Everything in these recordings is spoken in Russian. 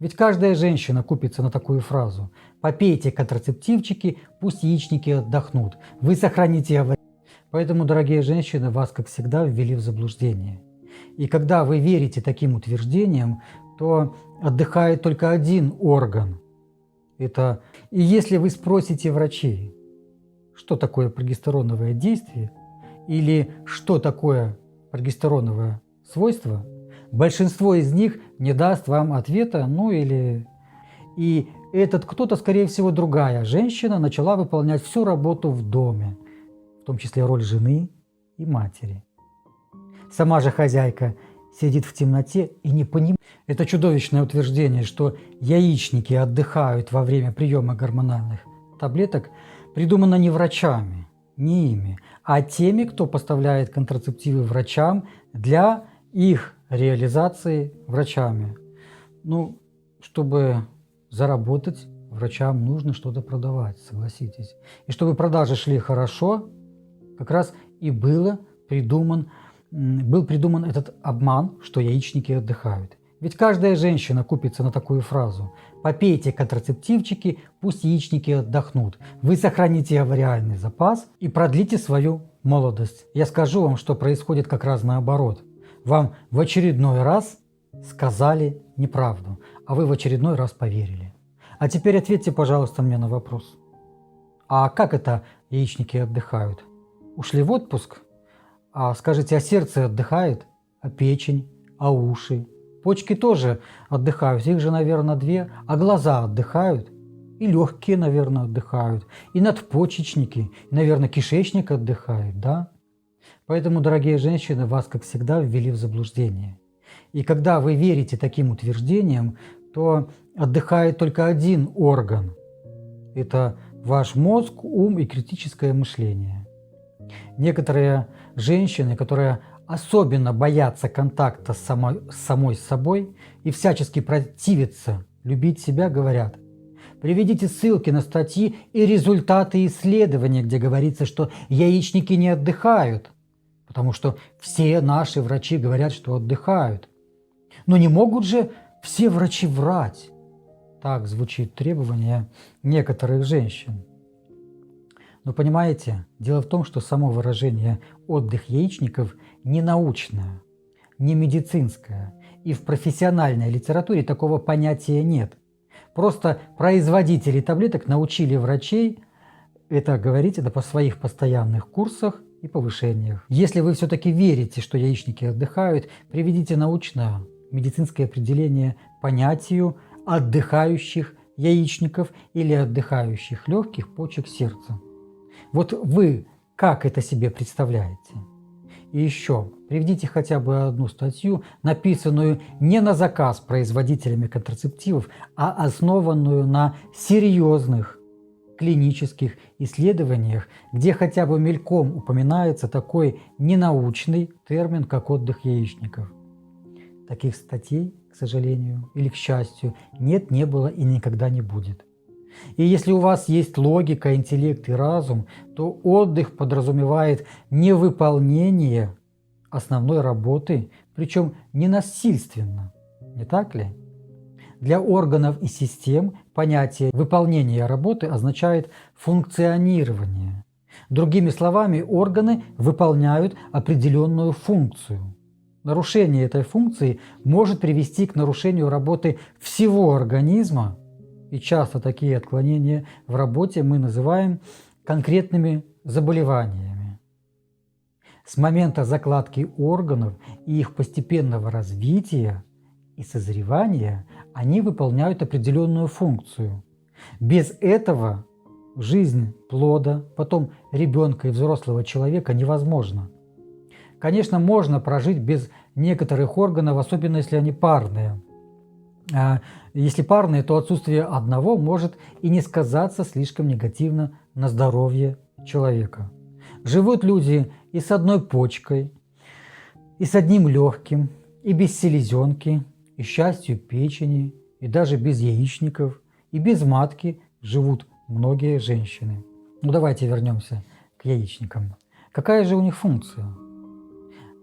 Ведь каждая женщина купится на такую фразу: «Попейте контрацептивчики, пусть яичники отдохнут, вы сохраните аварийность». Поэтому, дорогие женщины, вас, как всегда, ввели в заблуждение. И когда вы верите таким утверждениям, то отдыхает только один орган. Это и если вы спросите врачей, что такое прогестероновое действие или что такое прогестероновое свойство, большинство из них не даст вам ответа, ну или... И этот кто-то, скорее всего, другая женщина начала выполнять всю работу в доме, в том числе роль жены и матери. Сама же хозяйка сидит в темноте и не понимает. Это чудовищное утверждение, что яичники отдыхают во время приема гормональных таблеток, придумано не врачами, не ими, а теми, кто поставляет контрацептивы врачам для их реализации врачами. Ну, чтобы заработать, врачам нужно что-то продавать, согласитесь. И чтобы продажи шли хорошо, как раз и был придуман этот обман, что яичники отдыхают. Ведь каждая женщина купится на такую фразу: «Попейте контрацептивчики, пусть яичники отдохнут, вы сохраните авариальный запас и продлите свою молодость». Я скажу вам, что происходит как раз наоборот. Вам в очередной раз сказали неправду, а вы в очередной раз поверили. А теперь ответьте, пожалуйста, мне на вопрос. А как это яичники отдыхают? Ушли в отпуск? А скажите, а сердце отдыхает? А печень? А уши? Почки тоже отдыхают, их же, наверное, 2. А глаза отдыхают? И легкие, наверное, отдыхают. И надпочечники, и, наверное, кишечник отдыхает, да? Поэтому, дорогие женщины, вас, как всегда, ввели в заблуждение. И когда вы верите таким утверждениям, то отдыхает только один орган. Это ваш мозг, ум и критическое мышление. Некоторые женщины, которые особенно боятся контакта с самой собой и всячески противятся любить себя, говорят: приведите ссылки на статьи и результаты исследования, где говорится, что яичники не отдыхают, потому что все наши врачи говорят, что отдыхают. Но не могут же все врачи врать. Так звучит требование некоторых женщин. Но понимаете, дело в том, что само выражение «отдых яичников» не научное, не медицинское, и в профессиональной литературе такого понятия нет. Просто производители таблеток научили врачей это говорить по своих постоянных курсах и повышениях. Если вы все-таки верите, что яичники отдыхают, приведите научное медицинское определение понятию отдыхающих яичников или отдыхающих легких, почек, сердца. Вот вы как это себе представляете? И еще, приведите хотя бы одну статью, написанную не на заказ производителями контрацептивов, а основанную на серьезных клинических исследованиях, где хотя бы мельком упоминается такой ненаучный термин, как отдых яичников. Таких статей, к сожалению или к счастью, нет, не было и никогда не будет. И если у вас есть логика, интеллект и разум, то отдых подразумевает невыполнение основной работы, причем не насильственно, не так ли? Для органов и систем понятие выполнения работы означает функционирование. Другими словами, органы выполняют определенную функцию. Нарушение этой функции может привести к нарушению работы всего организма, и часто такие отклонения в работе мы называем конкретными заболеваниями. С момента закладки органов и их постепенного развития и созревания они выполняют определенную функцию. Без этого жизнь плода, потом ребенка и взрослого человека невозможна. Конечно, можно прожить без некоторых органов, особенно если они парные. Если парные, то отсутствие одного может и не сказаться слишком негативно на здоровье человека. Живут люди и с одной почкой, и с одним легким, и без селезенки, и с частью печени, и даже без яичников, и без матки живут многие женщины. Ну давайте вернемся к яичникам. Какая же у них функция?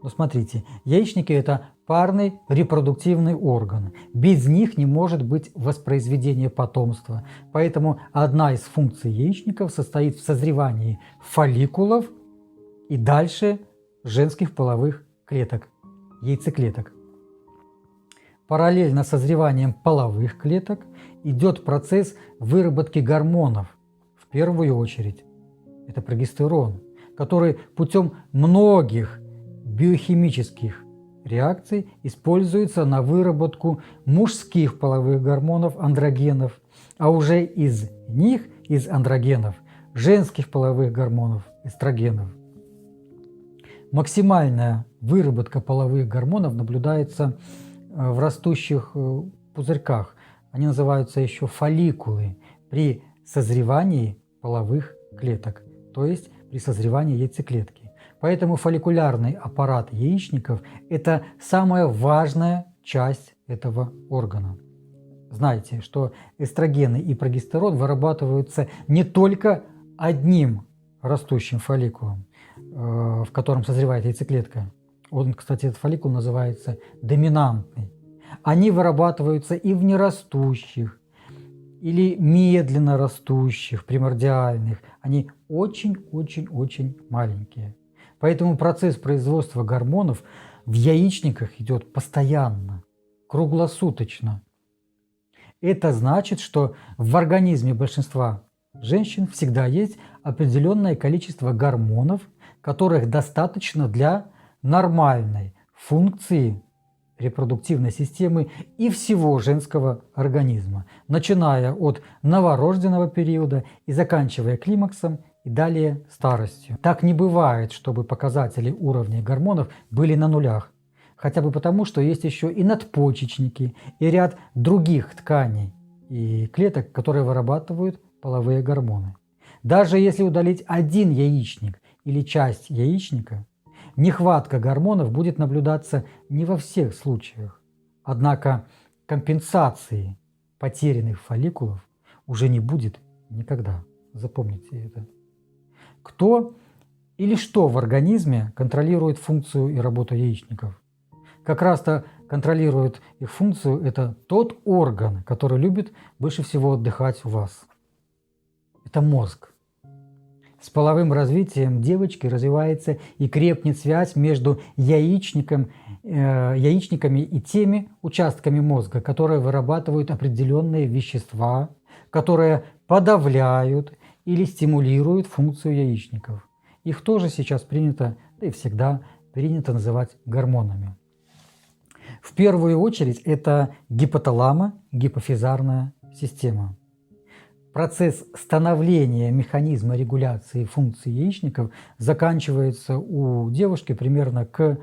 Но смотрите, яичники – это парный репродуктивный орган. Без них не может быть воспроизведения потомства. Поэтому одна из функций яичников состоит в созревании фолликулов и дальше женских половых клеток, яйцеклеток. Параллельно с созреванием половых клеток идет процесс выработки гормонов. В первую очередь это прогестерон, который путем многих биохимических реакций используется на выработку мужских половых гормонов, андрогенов, а уже из них, из андрогенов, женских половых гормонов, эстрогенов. Максимальная выработка половых гормонов наблюдается в растущих пузырьках. Они называются еще фолликулы при созревании половых клеток, то есть при созревании яйцеклетки. Поэтому фолликулярный аппарат яичников – это самая важная часть этого органа. Знайте, что эстрогены и прогестерон вырабатываются не только одним растущим фолликулом, в котором созревает яйцеклетка. Он, кстати, этот фолликул называется доминантный. Они вырабатываются и в нерастущих, или медленно растущих, примордиальных. Они очень-очень-очень маленькие. Поэтому процесс производства гормонов в яичниках идет постоянно, круглосуточно. Это значит, что в организме большинства женщин всегда есть определенное количество гормонов, которых достаточно для нормальной функции репродуктивной системы и всего женского организма, начиная от новорожденного периода и заканчивая климаксом и далее старостью. Так не бывает, чтобы показатели уровня гормонов были на нулях, хотя бы потому, что есть еще и надпочечники, и ряд других тканей и клеток, которые вырабатывают половые гормоны. Даже если удалить один яичник или часть яичника, нехватка гормонов будет наблюдаться не во всех случаях. Однако компенсации потерянных фолликулов уже не будет никогда. Запомните это. Кто или что в организме контролирует функцию и работу яичников? Как раз-то контролирует их функцию это тот орган, который любит больше всего отдыхать у вас. Это мозг. С половым развитием девочки развивается и крепнет связь между яичниками и теми участками мозга, которые вырабатывают определенные вещества, которые подавляют или стимулируют функцию яичников. Их тоже сейчас принято, да и всегда принято называть гормонами. В первую очередь это гипоталамо-гипофизарная система. Процесс становления механизма регуляции функций яичников заканчивается у девушки примерно к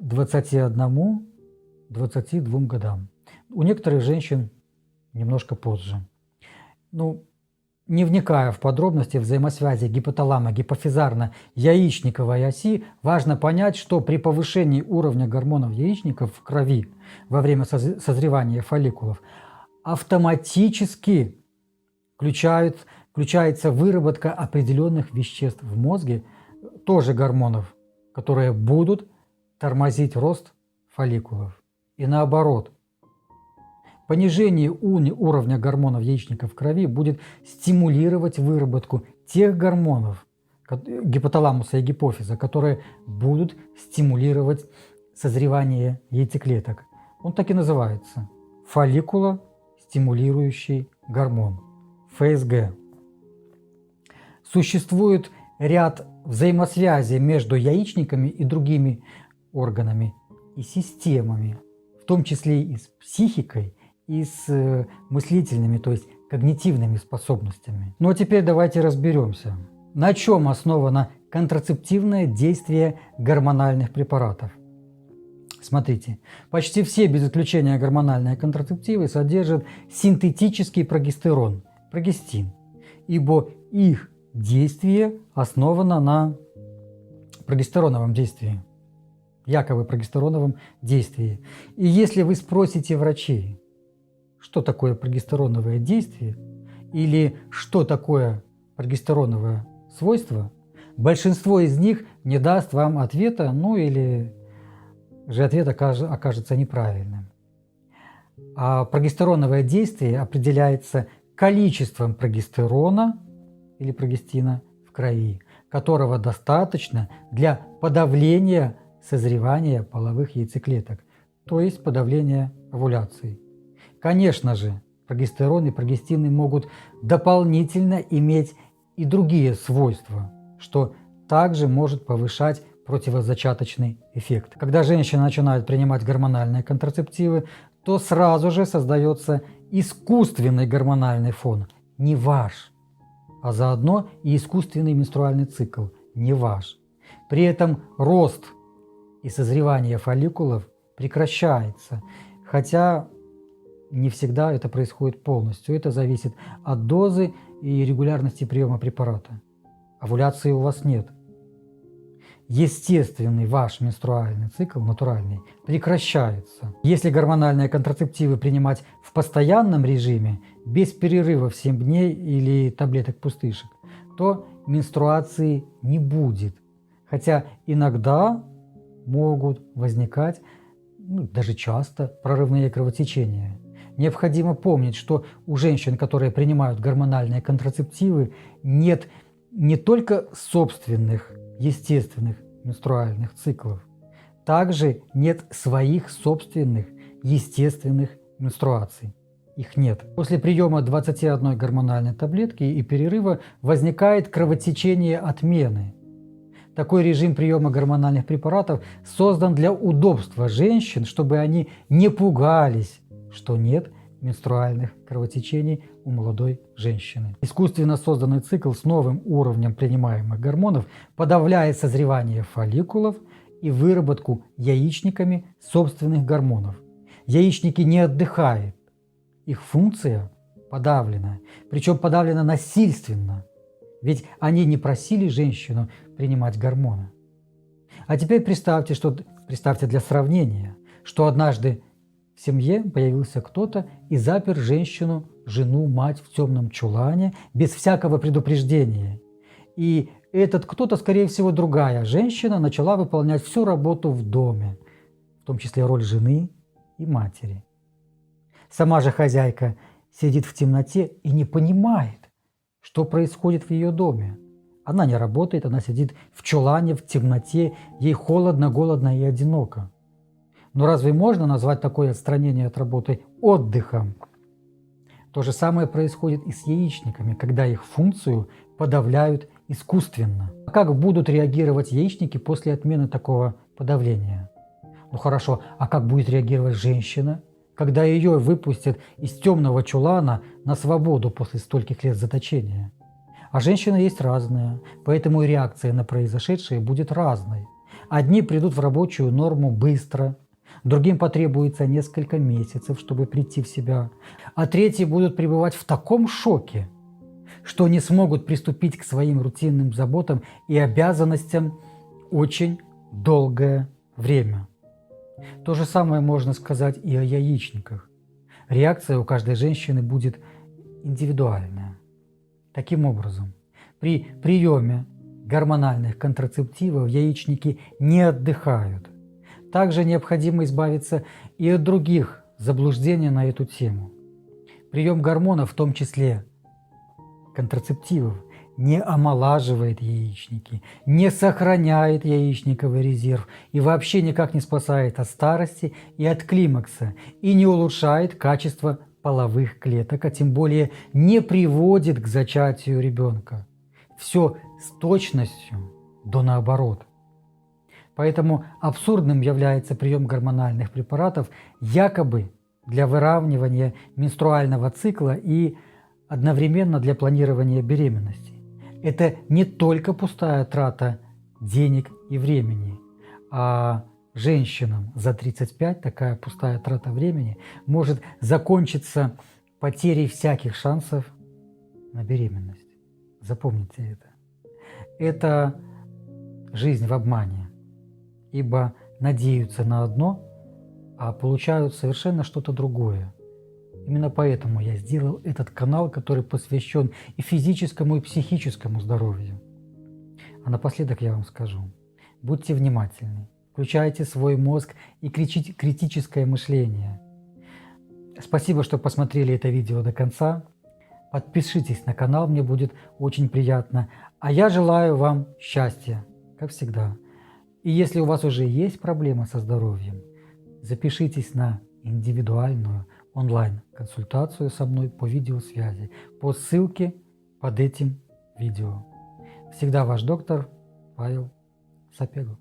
21-22 годам. У некоторых женщин немножко позже. Не вникая в подробности взаимосвязи гипоталамо-гипофизарно-яичниковой оси, важно понять, что при повышении уровня гормонов яичников в крови во время созревания фолликулов автоматически включается выработка определенных веществ в мозге, тоже гормонов, которые будут тормозить рост фолликулов. И наоборот, понижение уровня гормонов яичников в крови будет стимулировать выработку тех гормонов гипоталамуса и гипофиза, которые будут стимулировать созревание яйцеклеток. Он так и называется – фолликулостимулирующий гормон. ФСГ. Существует ряд взаимосвязей между яичниками и другими органами и системами, в том числе и с психикой, и с мыслительными, то есть когнитивными способностями. Ну а теперь давайте разберемся, на чем основано контрацептивное действие гормональных препаратов. Смотрите, почти все без исключения гормональные контрацептивы содержат синтетический прогестерон, прогестин, ибо их действие основано на прогестероновом действии, якобы прогестероновом действии. И если вы спросите врачей, что такое прогестероновое действие или что такое прогестероновое свойство, большинство из них не даст вам ответа, или же ответ окажется неправильным. А прогестероновое действие определяется количеством прогестерона или прогестина в крови, которого достаточно для подавления созревания половых яйцеклеток, то есть подавления овуляции. Конечно же, прогестерон и прогестины могут дополнительно иметь и другие свойства, что также может повышать противозачаточный эффект. Когда женщина начинает принимать гормональные контрацептивы, то сразу же создается искусственный гормональный фон, не ваш, а заодно и искусственный менструальный цикл, не ваш. При этом рост и созревание фолликулов прекращается, хотя не всегда это происходит полностью. Это зависит от дозы и регулярности приема препарата. Овуляции у вас нет. Естественный ваш менструальный цикл, натуральный, прекращается. Если гормональные контрацептивы принимать в постоянном режиме, без перерыва в 7 дней или таблеток-пустышек, то менструации не будет. Хотя иногда могут возникать, даже часто, прорывные кровотечения. Необходимо помнить, что у женщин, которые принимают гормональные контрацептивы, нет не только собственных естественных менструальных циклов, также нет своих собственных естественных менструаций. Их нет. После приема 21 гормональной таблетки и перерыва возникает кровотечение отмены. Такой режим приема гормональных препаратов создан для удобства женщин, чтобы они не пугались, что нет менструальных кровотечений у молодой женщины. Искусственно созданный цикл с новым уровнем принимаемых гормонов подавляет созревание фолликулов и выработку яичниками собственных гормонов. Яичники не отдыхают, их функция подавлена, причем подавлена насильственно, ведь они не просили женщину принимать гормоны. А теперь представьте для сравнения, что однажды в семье появился кто-то и запер женщину, жену, мать в темном чулане без всякого предупреждения. И этот кто-то, скорее всего, другая женщина, начала выполнять всю работу в доме, в том числе роль жены и матери. Сама же хозяйка сидит в темноте и не понимает, что происходит в ее доме. Она не работает, она сидит в чулане, в темноте, ей холодно, голодно и одиноко. Но разве можно назвать такое отстранение от работы отдыхом? То же самое происходит и с яичниками, когда их функцию подавляют искусственно. Как будут реагировать яичники после отмены такого подавления? Ну хорошо, а как будет реагировать женщина, когда ее выпустят из темного чулана на свободу после стольких лет заточения? А женщины есть разные, поэтому и реакция на произошедшее будет разной. Одни придут в рабочую норму быстро, другим потребуется несколько месяцев, чтобы прийти в себя, а третьи будут пребывать в таком шоке, что не смогут приступить к своим рутинным заботам и обязанностям очень долгое время. То же самое можно сказать и о яичниках. Реакция у каждой женщины будет индивидуальная. Таким образом, при приеме гормональных контрацептивов яичники не отдыхают. Также необходимо избавиться и от других заблуждений на эту тему. Прием гормонов, в том числе контрацептивов, не омолаживает яичники, не сохраняет яичниковый резерв и вообще никак не спасает от старости и от климакса, и не улучшает качество половых клеток, а тем более не приводит к зачатию ребенка. Все с точностью до наоборот. Поэтому абсурдным является прием гормональных препаратов якобы для выравнивания менструального цикла и одновременно для планирования беременности. Это не только пустая трата денег и времени, а женщинам за 35 такая пустая трата времени может закончиться потерей всяких шансов на беременность. Запомните это. Это жизнь в обмане, ибо надеются на одно, а получают совершенно что-то другое. Именно поэтому я сделал этот канал, который посвящен и физическому, и психическому здоровью. А напоследок я вам скажу, будьте внимательны, включайте свой мозг и критическое мышление. Спасибо, что посмотрели это видео до конца. Подпишитесь на канал, мне будет очень приятно. А я желаю вам счастья, как всегда. И если у вас уже есть проблемы со здоровьем, запишитесь на индивидуальную онлайн-консультацию со мной по видеосвязи по ссылке под этим видео. Всегда ваш доктор Павел Сапегов.